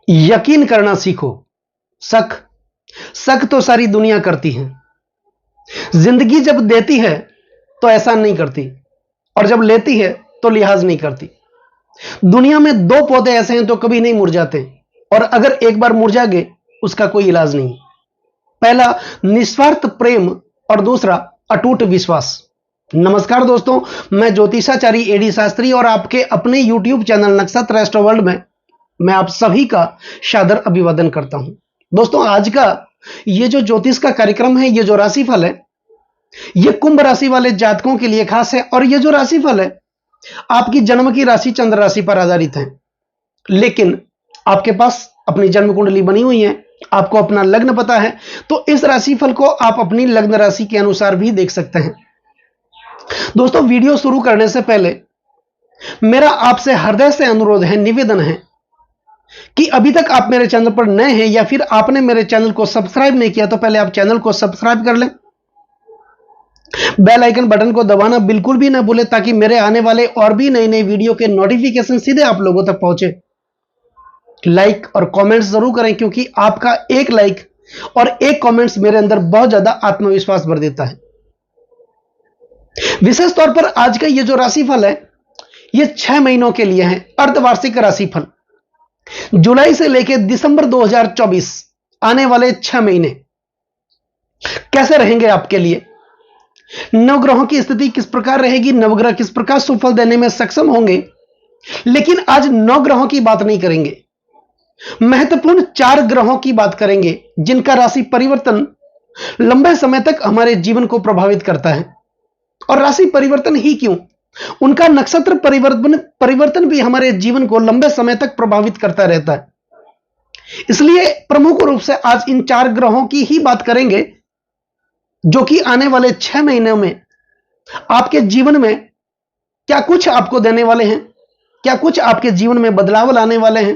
यकीन करना सीखो। शक शक तो सारी दुनिया करती है। जिंदगी जब देती है तो एहसान नहीं करती, और जब लेती है तो लिहाज नहीं करती। दुनिया में दो पौधे ऐसे हैं तो कभी नहीं मुरझाते, और अगर एक बार मुरझा गए उसका कोई इलाज नहीं। पहला निस्वार्थ प्रेम, और दूसरा अटूट विश्वास। नमस्कार दोस्तों, मैं ज्योतिषाचार्य एडी शास्त्री और आपके अपने YouTube चैनल नक्षत्र एस्ट्रो वर्ल्ड में मैं आप सभी का सादर अभिवादन करता हूं। दोस्तों, आज का ये जो ज्योतिष का कार्यक्रम है, ये जो राशिफल है, ये कुंभ राशि वाले जातकों के लिए खास है। और ये जो राशिफल है आपकी जन्म की राशि चंद्र राशि पर आधारित है, लेकिन आपके पास अपनी जन्म कुंडली बनी हुई है, आपको अपना लग्न पता है, तो इस राशिफल को आप अपनी लग्न राशि के अनुसार भी देख सकते हैं। दोस्तों, वीडियो शुरू करने से पहले मेरा आपसे हृदय से अनुरोध है, निवेदन है कि अभी तक आप मेरे चैनल पर नए हैं या फिर आपने मेरे चैनल को सब्सक्राइब नहीं किया तो पहले आप चैनल को सब्सक्राइब कर लें। बेल आइकन बटन को दबाना बिल्कुल भी ना भूलें, ताकि मेरे आने वाले और भी नए नए वीडियो के नोटिफिकेशन सीधे आप लोगों तक पहुंचे। लाइक और कमेंट्स जरूर करें, क्योंकि आपका एक लाइक और एक कमेंट्स मेरे अंदर बहुत ज्यादा आत्मविश्वास भर देता है। विशेष तौर पर आज का ये जो राशिफल है, ये 6 महीनों के लिए है, अर्धवार्षिक राशिफल। जुलाई से लेकर दिसंबर 2024 आने वाले 6 महीने कैसे रहेंगे आपके लिए, नवग्रहों की स्थिति किस प्रकार रहेगी, नवग्रह किस प्रकार सुफल देने में सक्षम होंगे। लेकिन आज नवग्रहों की बात नहीं करेंगे, महत्वपूर्ण 4 ग्रहों की बात करेंगे, जिनका राशि परिवर्तन लंबे समय तक हमारे जीवन को प्रभावित करता है। और राशि परिवर्तन ही क्यों, उनका नक्षत्र परिवर्तन भी हमारे जीवन को लंबे समय तक प्रभावित करता रहता है। इसलिए प्रमुख रूप से आज इन 4 ग्रहों की ही बात करेंगे, जो कि आने वाले 6 महीनों में आपके जीवन में क्या कुछ आपको देने वाले हैं, क्या कुछ आपके जीवन में बदलाव लाने वाले हैं।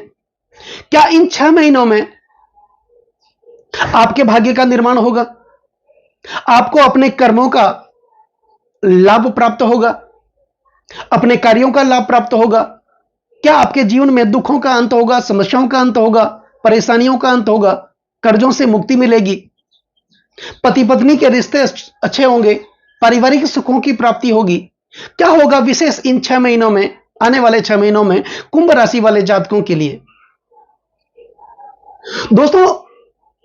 क्या इन 6 महीनों में आपके भाग्य का निर्माण होगा, आपको अपने कर्मों का लाभ प्राप्त होगा, अपने कार्यों का लाभ प्राप्त होगा। क्या आपके जीवन में दुखों का अंत होगा, समस्याओं का अंत होगा, परेशानियों का अंत होगा, कर्जों से मुक्ति मिलेगी, पति पत्नी के रिश्ते अच्छे होंगे, पारिवारिक सुखों की प्राप्ति होगी। क्या होगा विशेष इन 6 महीनों में, आने वाले 6 महीनों में कुंभ राशि वाले जातकों के लिए। दोस्तों,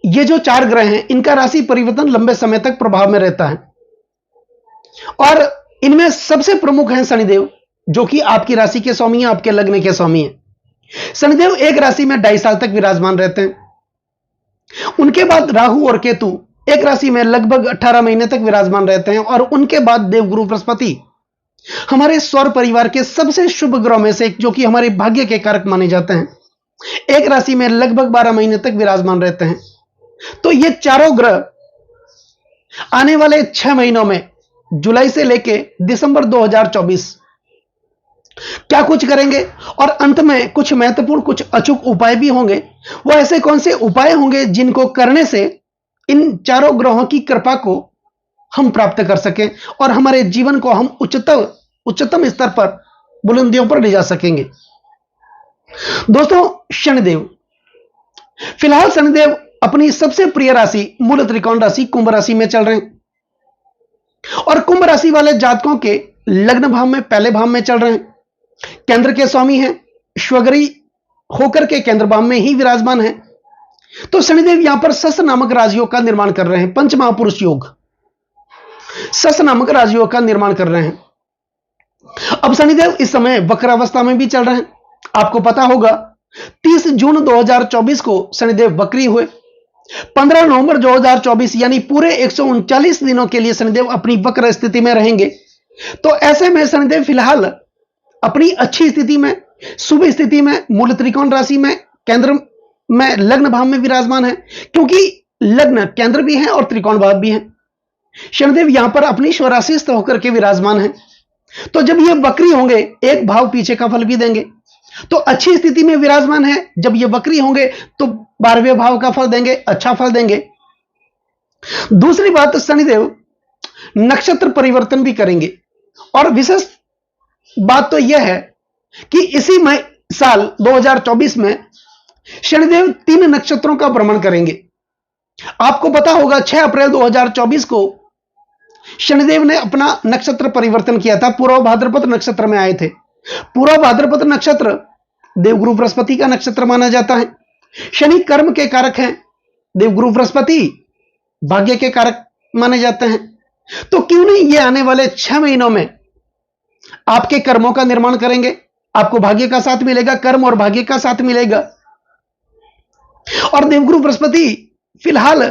ये जो 4 ग्रह हैं, इनका राशि परिवर्तन लंबे समय तक प्रभाव में रहता है, और इनमें सबसे प्रमुख हैं शनिदेव, जो कि आपकी राशि के स्वामी हैं, आपके लग्न के स्वामी हैं। शनिदेव एक राशि में 2.5 साल तक विराजमान रहते हैं। उनके बाद राहु और केतु एक राशि में लगभग 18 महीने तक विराजमान रहते हैं, और उनके बाद देवगुरु बृहस्पति हमारे सौर परिवार के सबसे शुभ ग्रहों में से एक, जो कि हमारे भाग्य के कारक माने जाते हैं, एक राशि में लगभग 12 महीने तक विराजमान रहते हैं। तो ये चारों ग्रह आने वाले 6 महीनों में, जुलाई से लेके दिसंबर 2024 क्या कुछ करेंगे, और अंत में कुछ महत्वपूर्ण, कुछ अचूक उपाय भी होंगे। वो ऐसे कौन से उपाय होंगे जिनको करने से इन चारों ग्रहों की कृपा को हम प्राप्त कर सकें और हमारे जीवन को हम उच्चतम स्तर पर, बुलंदियों पर ले जा सकेंगे। दोस्तों, शनिदेव, फिलहाल शनिदेव अपनी सबसे प्रिय राशि मूल त्रिकोण राशि कुंभ राशि में चल रहे हैं, और कुंभ राशि वाले जातकों के लग्न भाव में, पहले भाव में चल रहे हैं। केंद्र के स्वामी हैं, स्वगरी होकर के केंद्र भाव में ही विराजमान है। तो शनिदेव यहां पर सस नामक राजयोग का निर्माण कर रहे हैं, पंच महापुरुष योग, सस नामक राजयोग का निर्माण कर रहे हैं। अब शनिदेव इस समय वक्रावस्था में भी चल रहे हैं। आपको पता होगा 30 जून 2024 को शनिदेव वक्री हुए। 15 नवंबर 2024 यानी पूरे 139 दिनों के लिए शनिदेव अपनी वक्र स्थिति में रहेंगे। तो ऐसे में शनिदेव फिलहाल अपनी अच्छी स्थिति में, शुभ स्थिति में, मूल त्रिकोण राशि में, केंद्र में, लग्न भाव में विराजमान है, क्योंकि लग्न केंद्र भी है और त्रिकोण भाव भी है। शनिदेव यहां पर अपनी स्वराशिस्थ होकर के विराजमान है। तो जब ये वक्री होंगे, एक भाव पीछे का फल भी देंगे। तो अच्छी स्थिति में विराजमान है, जब ये वक्री होंगे तो 12वें भाव का फल देंगे, अच्छा फल देंगे। दूसरी बात, शनिदेव नक्षत्र परिवर्तन भी करेंगे, और विशेष बात तो यह है कि इसी साल 2024 में शनिदेव 3 नक्षत्रों का भ्रमण करेंगे। आपको पता होगा 6 अप्रैल 2024 को शनिदेव ने अपना नक्षत्र परिवर्तन किया था, पूर्व भाद्रपद नक्षत्र में आए थे। पूर्व भाद्रपद नक्षत्र देवगुरु बृहस्पति का नक्षत्र माना जाता है। शनि कर्म के कारक हैं, देवगुरु बृहस्पति भाग्य के कारक माने जाते हैं। तो क्यों नहीं ये आने वाले 6 महीनों में आपके कर्मों का निर्माण करेंगे, आपको भाग्य का साथ मिलेगा, कर्म और भाग्य का साथ मिलेगा। और देवगुरु बृहस्पति फिलहाल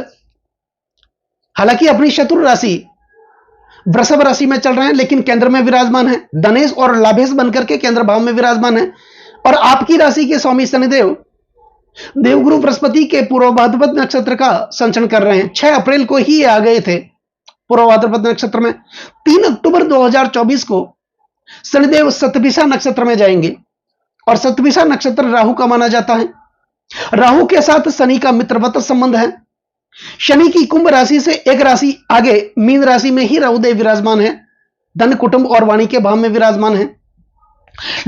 हालांकि अपनी शत्रु राशि वृषभ राशि में चल रहे हैं, लेकिन केंद्र में विराजमान है, धनेश और लाभेश बनकर के केंद्र भाव में विराजमान है। और आपकी राशि के स्वामी शनिदेव देवगुरु बृहस्पति के पूर्व भाद्रपद नक्षत्र का संचरण कर रहे हैं। 6 अप्रैल को ही आ गए थे पूर्व भाद्रपद नक्षत्र में। 3 अक्टूबर 2024 को शनिदेव शतभिषा नक्षत्र में जाएंगे, और शतभिषा नक्षत्र राहु का माना जाता है। राहु के साथ शनि का मित्रवत संबंध है। शनि की कुंभ राशि से एक राशि आगे मीन राशि में ही राहुदेव विराजमान है, धन कुटुंब और वाणी के भाव में विराजमान है।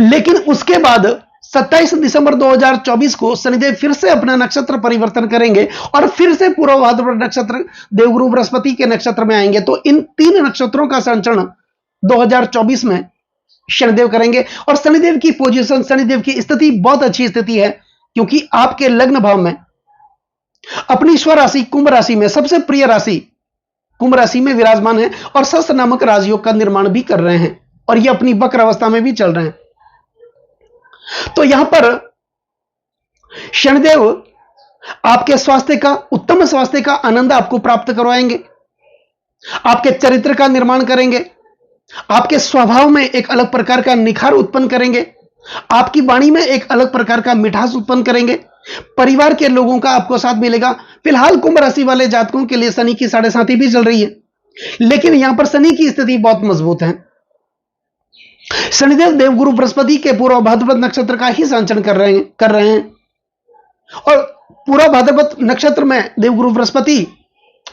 लेकिन उसके बाद 27 दिसंबर 2024 को शनिदेव फिर से अपना नक्षत्र परिवर्तन करेंगे और फिर से पूर्व भाद्रपद नक्षत्र देवगुरु बृहस्पति के नक्षत्र में आएंगे। तो इन 3 नक्षत्रों का संचरण 2024 में शनिदेव करेंगे। और शनिदेव की पोजीशन, शनिदेव की स्थिति बहुत अच्छी स्थिति है, क्योंकि आपके लग्न भाव में अपनी स्वराशि कुंभ राशि में सबसे प्रिय राशि कुंभ राशि में विराजमान है, और शस्त्र नामक राजयोग का निर्माण भी कर रहे हैं, और ये अपनी वक्र अवस्था में भी चल रहे हैं। तो यहां पर शनिदेव आपके स्वास्थ्य का, उत्तम स्वास्थ्य का आनंद आपको प्राप्त करवाएंगे, आपके चरित्र का निर्माण करेंगे, आपके स्वभाव में एक अलग प्रकार का निखार उत्पन्न करेंगे, आपकी वाणी में एक अलग प्रकार का मिठास उत्पन्न करेंगे, परिवार के लोगों का आपको साथ मिलेगा। फिलहाल कुंभ राशि वाले जातकों के लिए शनि की 7.5 भी चल रही है, लेकिन यहां पर शनि की स्थिति बहुत मजबूत है। शनिदेव देवगुरु बृहस्पति के पूर्व भाद्रपद नक्षत्र का ही संचरण कर रहे हैं। और पूर्व भाद्रपद नक्षत्र में देवगुरु बृहस्पति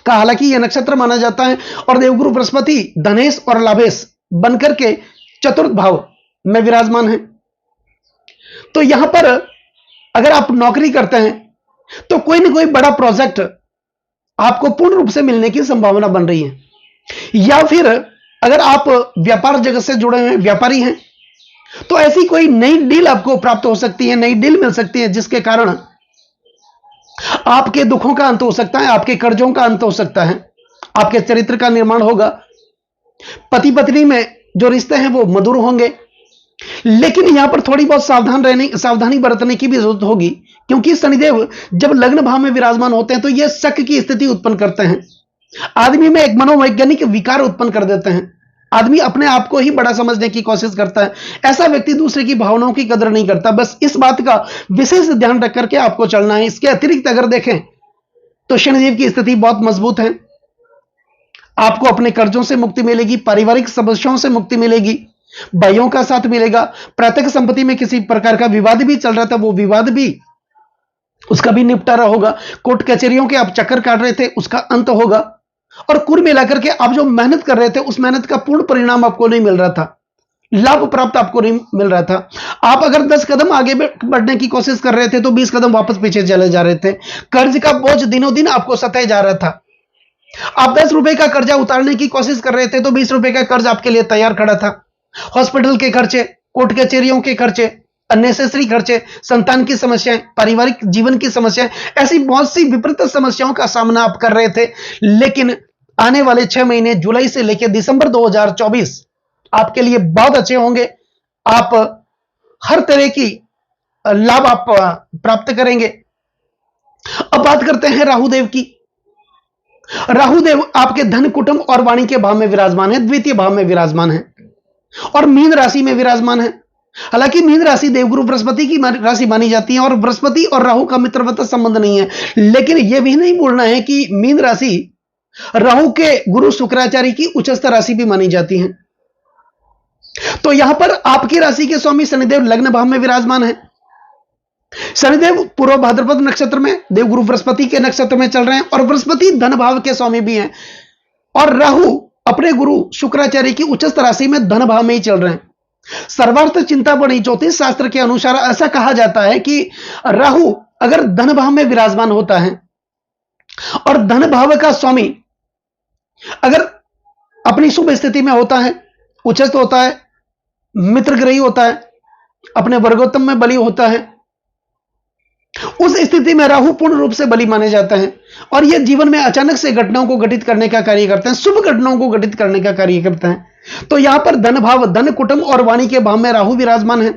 का हालांकि यह नक्षत्र माना जाता है, और देवगुरु बृहस्पति धनेश और लाभेश बनकर के चतुर्थ भाव में विराजमान है। तो यहां पर अगर आप नौकरी करते हैं तो कोई ना कोई बड़ा प्रोजेक्ट आपको पूर्ण रूप से मिलने की संभावना बन रही है, या फिर अगर आप व्यापार जगत से जुड़े हुए व्यापारी हैं तो ऐसी कोई नई डील आपको प्राप्त हो सकती है, नई डील मिल सकती है, जिसके कारण आपके दुखों का अंत हो सकता है, आपके कर्जों का अंत हो सकता है, आपके चरित्र का निर्माण होगा, पति पत्नी में जो रिश्ते हैं वो मधुर होंगे। लेकिन यहां पर थोड़ी बहुत सावधानी बरतने की भी जरूरत होगी, क्योंकि शनिदेव जब लग्न भाव में विराजमान होते हैं तो यह शक की स्थिति उत्पन्न करते हैं, आदमी में एक मनोवैज्ञानिक विकार उत्पन्न कर देते हैं। आदमी अपने आप को ही बड़ा समझने की कोशिश करता है। ऐसा व्यक्ति दूसरे की भावनाओं की कदर नहीं करता। बस इस बात का विशेष ध्यान रख करके आपको चलना है। इसके अतिरिक्त अगर देखें तो शनिदेव की स्थिति बहुत मजबूत है। आपको अपने कर्जों से मुक्ति मिलेगी, पारिवारिक समस्याओं से मुक्ति मिलेगी, भाइयों का साथ मिलेगा। प्रत्यक्ष संपत्ति में किसी प्रकार का विवाद भी चल रहा था, वो विवाद भी, उसका भी निपटारा होगा। कोर्ट कचहरियों के आप चक्कर काट रहे थे, उसका अंत होगा। और कुल मिलाकर के आप जो मेहनत कर रहे थे उस मेहनत का पूर्ण परिणाम आपको नहीं मिल रहा था, लाभ प्राप्त आपको नहीं मिल रहा था। आप अगर 10 कदम आगे बढ़ने की कोशिश कर रहे थे तो 20 कदम वापस पीछे चले जा रहे थे। कर्ज का बोझ दिनों दिन आपको सताए जा रहा था। आप 10 रुपए का कर्जा उतारने की कोशिश कर रहे थे तो 20 रुपए का कर्ज आपके लिए तैयार खड़ा था। हॉस्पिटल के खर्चे, कोर्ट कचहरियों के खर्चे, अननेसेसरी खर्चे, संतान की समस्याएं, पारिवारिक जीवन की समस्याएं, ऐसी बहुत सी विपरीत समस्याओं का सामना आप कर रहे थे। लेकिन आने वाले 6 महीने जुलाई से लेकर दिसंबर 2024 आपके लिए बहुत अच्छे होंगे। आप हर तरह की लाभ आप प्राप्त करेंगे। अब बात करते हैं राहुदेव की। राहुदेव आपके धन कुटुंब और वाणी के भाव में विराजमान है, द्वितीय भाव में विराजमान है और मीन राशि में विराजमान है। हालांकि मीन राशि देवगुरु बृहस्पति की राशि मानी जाती है और बृहस्पति और राहु का मित्रवत संबंध नहीं है। लेकिन यह भी नहीं भूलना है कि मीन राशि राहु के गुरु शुक्राचार्य की उच्चस्थ राशि भी मानी जाती है। तो यहां पर आपकी राशि के स्वामी शनिदेव लग्न भाव में विराजमान है। शनिदेव पूर्व भाद्रपद नक्षत्र में देवगुरु बृहस्पति के नक्षत्र में चल रहे हैं और बृहस्पति धन भाव के स्वामी भी हैं, और राहु अपने गुरु शुक्राचार्य की उच्चस्थ राशि में धन भाव में ही चल रहे हैं। सर्वार्थ चिंतामणि ज्योतिष शास्त्र के अनुसार ऐसा कहा जाता है कि राहु अगर धन भाव में विराजमान होता है और धन भाव का स्वामी अगर अपनी शुभ स्थिति में होता है, उच्चस्थ होता है, मित्र ग्रही होता है, अपने वर्गोत्तम में बली होता है, उस स्थिति में राहु पूर्ण रूप से बली माने जाते हैं और यह जीवन में अचानक से घटनाओं को घटित करने का कार्य करते हैं, शुभ घटनाओं को घटित करने का कार्य करते हैं। तो यहां पर धन भाव, धन, कुटुंब और वाणी के भाव में राहु विराजमान है।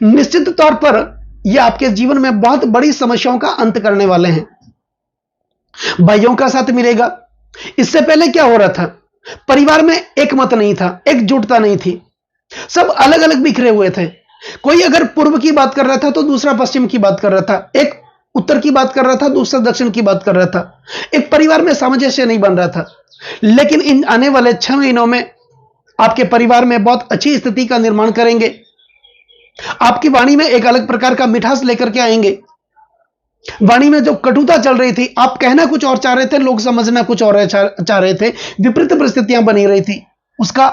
निश्चित तौर पर यह आपके जीवन में बहुत बड़ी समस्याओं का अंत करने वाले हैं। भाइयों का साथ मिलेगा। इससे पहले क्या हो रहा था, परिवार में एक मत नहीं था, एकजुटता नहीं थी, सब अलग अलग बिखरे हुए थे। कोई अगर पूर्व की बात कर रहा था तो दूसरा पश्चिम की बात कर रहा था, एक उत्तर की बात कर रहा था, दूसरा दक्षिण की बात कर रहा था। एक परिवार में सामंजस्य नहीं बन रहा था। लेकिन इन आने वाले 6 महीनों में आपके परिवार में बहुत अच्छी स्थिति का निर्माण करेंगे। आपकी वाणी में एक अलग प्रकार का मिठास लेकर के आएंगे। वाणी में जो कटुता चल रही थी, आप कहना कुछ और चाह रहे थे, लोग समझना कुछ और चाह रहे थे, विपरीत परिस्थितियां बनी रही थी, उसका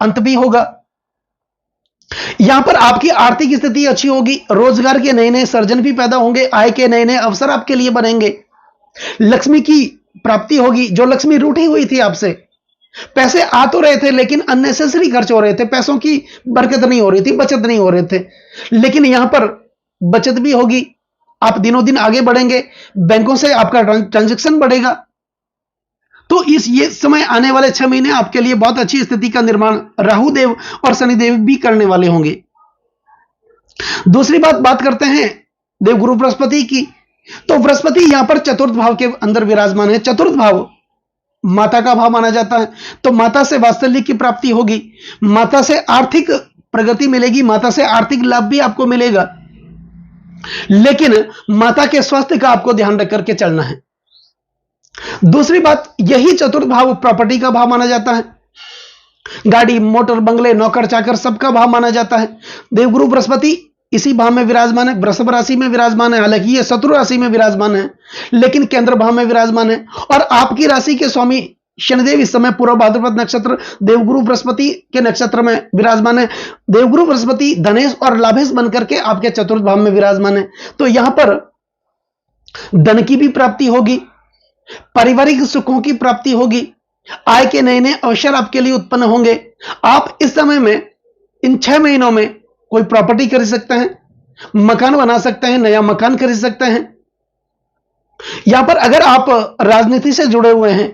अंत भी होगा। यहां पर आपकी आर्थिक स्थिति अच्छी होगी, रोजगार के नए नए सर्जन भी पैदा होंगे, आय के नए नए अवसर आपके लिए बनेंगे, लक्ष्मी की प्राप्ति होगी। जो लक्ष्मी रूठी हुई थी आपसे, पैसे आ तो रहे थे लेकिन अननेसेसरी खर्च हो रहे थे, पैसों की बरकत नहीं हो रही थी, बचत नहीं हो रहे थे, लेकिन यहां पर बचत भी होगी। आप दिनों दिन आगे बढ़ेंगे, बैंकों से आपका ट्रांजैक्शन बढ़ेगा। तो ये समय आने वाले 6 महीने आपके लिए बहुत अच्छी स्थिति का निर्माण राहु देव और शनिदेव भी करने वाले होंगे। दूसरी बात करते हैं देवगुरु बृहस्पति की। तो बृहस्पति यहां पर चतुर्थ भाव के अंदर विराजमान है। चतुर्थ भाव माता का भाव माना जाता है। तो माता से वात्सल्य की प्राप्ति होगी, माता से आर्थिक प्रगति मिलेगी, माता से आर्थिक लाभ भी आपको मिलेगा। लेकिन माता के स्वास्थ्य का आपको ध्यान रख करके चलना है। दूसरी बात, यही चतुर्थ भाव प्रॉपर्टी का भाव माना जाता है। गाड़ी, मोटर, बंगले, नौकर चाकर सबका भाव माना जाता है। देवगुरु बृहस्पति इसी भाव में विराजमान है, वृषभ राशि में विराजमान है। हालांकि ये शत्रु राशि में विराजमान है, लेकिन केंद्र भाव में विराजमान है। और आपकी राशि के स्वामी शनिदेव इस समय पूर्व भाद्रपद नक्षत्र देवगुरु बृहस्पति के नक्षत्र में विराजमान है। देवगुरु बृहस्पति धनेश और लाभेश बनकर के आपके चतुर्थ भाव में विराजमान है। तो यहां पर धन की भी प्राप्ति होगी, पारिवारिक सुखों की प्राप्ति होगी, आय के नए नए अवसर आपके लिए उत्पन्न होंगे। आप इस समय में, इन 6 महीनों में कोई प्रॉपर्टी खरीद सकते हैं, मकान बना सकते हैं, नया मकान खरीद सकते हैं। यहां पर अगर आप राजनीति से जुड़े हुए हैं,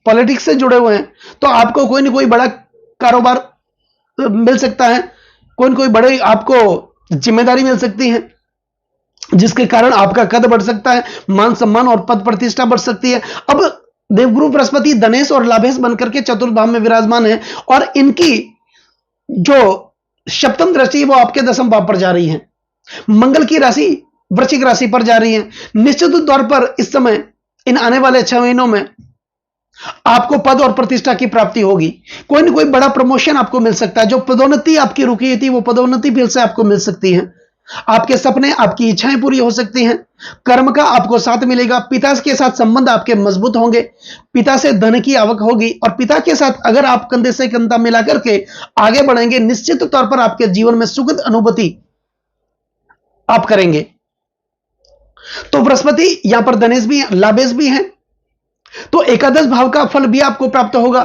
पॉलिटिक्स से जुड़े हुए हैं, तो आपको कोई ना कोई बड़ा कारोबार मिल सकता है, कोई ना कोई बड़े आपको जिम्मेदारी मिल सकती है, जिसके कारण आपका कद बढ़ सकता है, मान सम्मान और पद प्रतिष्ठा बढ़ सकती है। अब देवगुरु बृहस्पति धनेश और लाभेश बनकर के चतुर्थ भाव में विराजमान है और इनकी जो सप्तम दृष्टि वो आपके दशम भाव पर जा रही है। मंगल की राशि वृश्चिक राशि पर जा रही है। निश्चित तौर पर इस समय इन आने वाले 6 महीनों में आपको पद और प्रतिष्ठा की प्राप्ति होगी। कोई ना कोई बड़ा प्रमोशन आपको मिल सकता है। जो पदोन्नति आपकी रुकी थी वो पदोन्नति फिर से आपको मिल सकती है। आपके सपने, आपकी इच्छाएं पूरी हो सकती हैं। कर्म का आपको साथ मिलेगा। पिता के साथ संबंध आपके मजबूत होंगे। पिता से धन की आवक होगी और पिता के साथ अगर आप कंधे से कंधा मिलाकर के आगे बढ़ेंगे, निश्चित तौर पर आपके जीवन में सुखद अनुभूति आप करेंगे। तो बृहस्पति यहां पर धनेश भी है, लाभेश भी है। तो एकादश भाव का फल भी आपको प्राप्त होगा।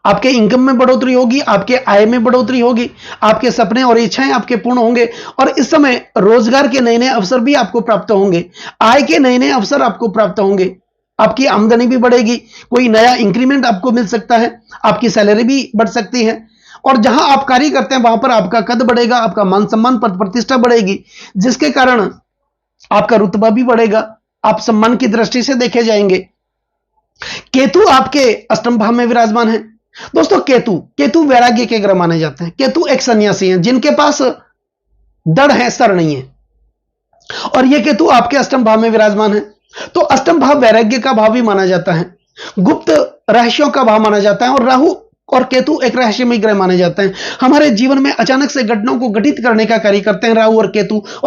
आपके इनकम में बढ़ोतरी होगी, आपके आय में बढ़ोतरी होगी, आपके सपने और इच्छाएं आपके पूर्ण होंगे और इस समय रोजगार के नए नए अवसर भी आपको प्राप्त होंगे। आय के नए नए अवसर आपको प्राप्त होंगे। आपकी आमदनी भी बढ़ेगी, कोई नया इंक्रीमेंट आपको मिल सकता है, आपकी सैलरी भी बढ़ सकती है और जहां आप कार्य करते हैं वहां पर आपका कद बढ़ेगा, आपका मान सम्मान पद प्रतिष्ठा बढ़ेगी, जिसके कारण आपका रुतबा भी बढ़ेगा। आप सम्मान की दृष्टि से देखे जाएंगे। केतु आपके अष्टम भाव में विराजमान है। दोस्तों, केतु वैराग्य के ग्रह माने जाते हैं। केतु एक सन्यासी हैं जिनके पास दड़ है, सर नहीं है, और यह केतु आपके अष्टम भाव में विराजमान है। तो अष्टम भाव वैराग्य का भाव भी माना जाता है, गुप्त रहस्यों का भाव माना जाता है और राहु और केतु एक रहस्यमय ग्रह माने जाते हैं। हमारे जीवन में अचानक से घटनाओं को घटित करने का कार्य करते हैं राहु और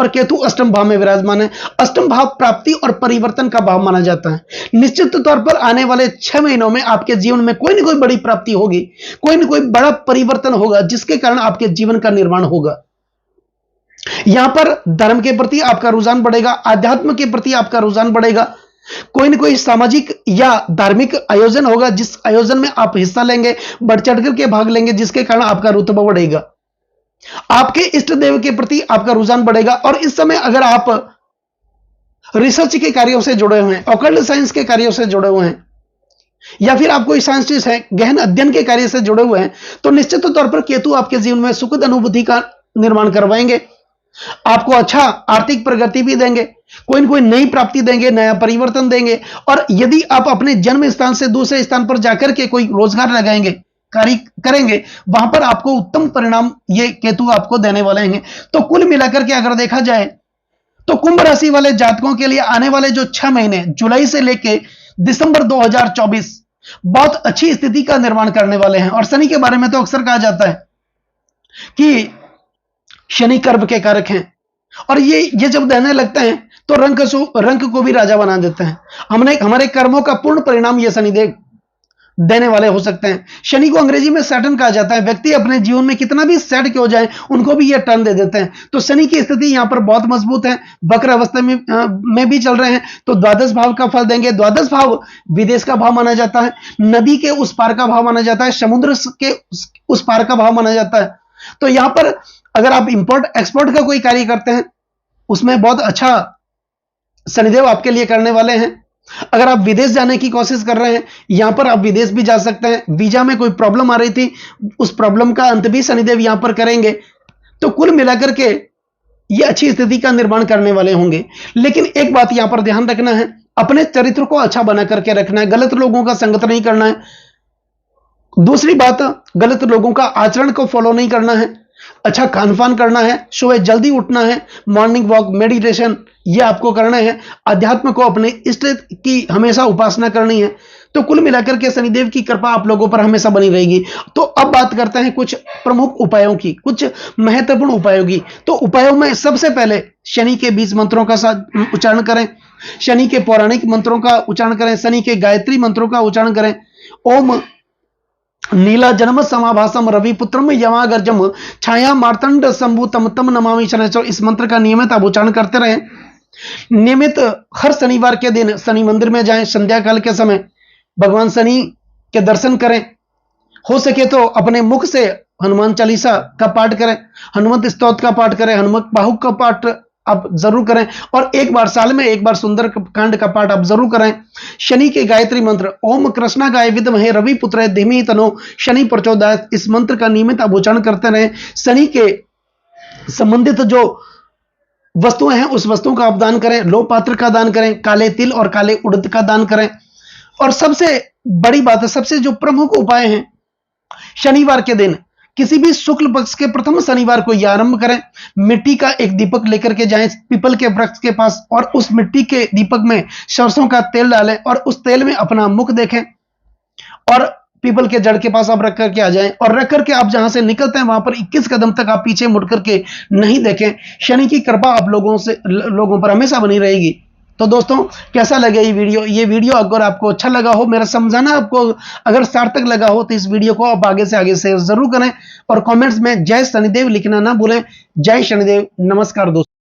केतु अष्टम भाव में विराजमान है। अष्टम भाव प्राप्ति और परिवर्तन का भाव माना जाता है। निश्चित तौर पर आने वाले 6 महीनों में आपके जीवन में कोई ना कोई बड़ी प्राप्ति होगी, कोई ना कोई बड़ा परिवर्तन होगा, जिसके कारण आपके जीवन का निर्माण होगा। यहां पर धर्म के प्रति आपका रुझान बढ़ेगा, आध्यात्म के प्रति आपका रुझान बढ़ेगा। कोई ना कोई सामाजिक या धार्मिक आयोजन होगा जिस आयोजन में आप हिस्सा लेंगे, बढ़ चढ़कर के भाग लेंगे, जिसके कारण आपका रुतबा बढ़ेगा। आपके इष्ट देव के प्रति आपका रुझान बढ़ेगा। और इस समय अगर आप रिसर्च के कार्यों से जुड़े हुए हैं, ऑकल्ट साइंस के कार्यों से जुड़े हुए हैं, या फिर आप कोई साइंटिस्ट है, गहन अध्ययन के कार्य से जुड़े हुए हैं, तो निश्चित तौर पर केतु आपके जीवन में सुखद अनुभूति का निर्माण करवाएंगे। आपको अच्छा आर्थिक प्रगति भी देंगे, कोई न कोई नई प्राप्ति देंगे, नया परिवर्तन देंगे। और यदि आप अपने जन्म स्थान से दूसरे स्थान पर जाकर के कोई रोजगार लगाएंगे, कार्य करेंगे, वहां पर आपको उत्तम परिणाम ये केतु आपको देने वाले हैं। तो कुल मिलाकर के अगर देखा जाए तो कुंभ राशि वाले जातकों के लिए आने वाले जो 6 महीने, जुलाई से लेके दिसंबर 2024, बहुत अच्छी स्थिति का निर्माण करने वाले हैं। और शनि के बारे में तो अक्सर कहा जाता है कि शनि कर्म के कारक हैं, और ये जब देने लगते हैं तो रंग को भी राजा बना देते हैं। हमारे कर्मों का पूर्ण परिणाम ये शनिदेव देने वाले हो सकते हैं। शनि को अंग्रेजी में सैटर्न कहा जाता है। व्यक्ति अपने जीवन में कितना भी सेट क्यों जाए, उनको भी ये टर्न दे देते हैं। तो शनि की स्थिति यहां पर बहुत मजबूत है, वक्र अवस्था में भी चल रहे हैं, तो द्वादश भाव का फल देंगे। द्वादश भाव विदेश का भाव माना जाता है, नदी के उस पार का भाव माना जाता है, समुद्र के उस पार का भाव माना जाता है। तो यहां पर अगर आप इंपोर्ट एक्सपोर्ट का कोई कार्य करते हैं, उसमें बहुत अच्छा शनिदेव आपके लिए करने वाले हैं। अगर आप विदेश जाने की कोशिश कर रहे हैं, यहां पर आप विदेश भी जा सकते हैं। वीजा में कोई प्रॉब्लम आ रही थी, उस प्रॉब्लम का अंत भी शनिदेव यहां पर करेंगे। तो कुल मिलाकर के ये अच्छी स्थिति का निर्माण करने वाले होंगे। लेकिन एक बात यहां पर ध्यान रखना है, अपने चरित्र को अच्छा बना करके रखना है, गलत लोगों का संगत नहीं करना है। दूसरी बात, गलत लोगों का आचरण को फॉलो नहीं करना है, अच्छा खान पान करना है, सुबह जल्दी उठना है, मॉर्निंग वॉक, मेडिटेशन ये आपको करना है, अध्यात्म को अपने इष्ट की हमेशा उपासना करनी है। तो कुल मिलाकर के शनिदेव की कृपा आप लोगों पर हमेशा बनी रहेगी। तो अब बात करते हैं कुछ प्रमुख उपायों की, कुछ महत्वपूर्ण उपायों की। तो उपायों में सबसे पहले शनि के बीज मंत्रों का उच्चारण करें, शनि के पौराणिक मंत्रों का उच्चारण करें, शनि के गायत्री मंत्रों का उच्चारण करें। ओम नीला जन्म समाभासम रविपुत्रम यमागर्जम छाया मार्तंड संभूतम तम नमामि शनैश्चर। इस मंत्र का नियमित आप उच्चारण करते रहें। नियमित हर शनिवार के दिन शनि मंदिर में जाएं, संध्या काल के समय भगवान शनि के दर्शन करें। हो सके तो अपने मुख से हनुमान चालीसा का पाठ करें, हनुमत स्तोत्र का पाठ करें, हनुमत बाहुक का पाठ आप जरूर करें, और एक बार साल में एक बार सुंदर कांड का पाठ आप जरूर करें। शनि के गायत्री मंत्र ओम कृष्णा गाय विद्महे रवि पुत्र धीमी तनो शनि प्रचोदयात्, इस मंत्र का नियमित आप उच्चारण करते रहें। शनि के संबंधित जो वस्तुएं हैं उस वस्तुओं का आप दान करें, लोह पात्र का दान करें, काले तिल और काले उड़द का दान करें। और सबसे बड़ी बात है, सबसे जो प्रमुख उपाय हैं, शनिवार के दिन किसी भी शुक्ल पक्ष के प्रथम शनिवार को यह आरंभ करें, मिट्टी का एक दीपक लेकर के जाएं पीपल के वृक्ष के पास, और उस मिट्टी के दीपक में सरसों का तेल डालें और उस तेल में अपना मुख देखें, और पीपल के जड़ के पास आप रख करके आ जाएं, और रख करके आप जहां से निकलते हैं वहां पर 21 कदम तक आप पीछे मुड़ करके नहीं देखें। शनि की कृपा आप लोगों पर हमेशा बनी रहेगी। तो दोस्तों, कैसा लगे ये वीडियो अगर आपको अच्छा लगा हो, मेरा समझाना आपको अगर सार्थक लगा हो, तो इस वीडियो को आप आगे से आगे शेयर जरूर करें, और कमेंट्स में जय शनिदेव लिखना ना भूलें। जय शनिदेव, नमस्कार दोस्तों।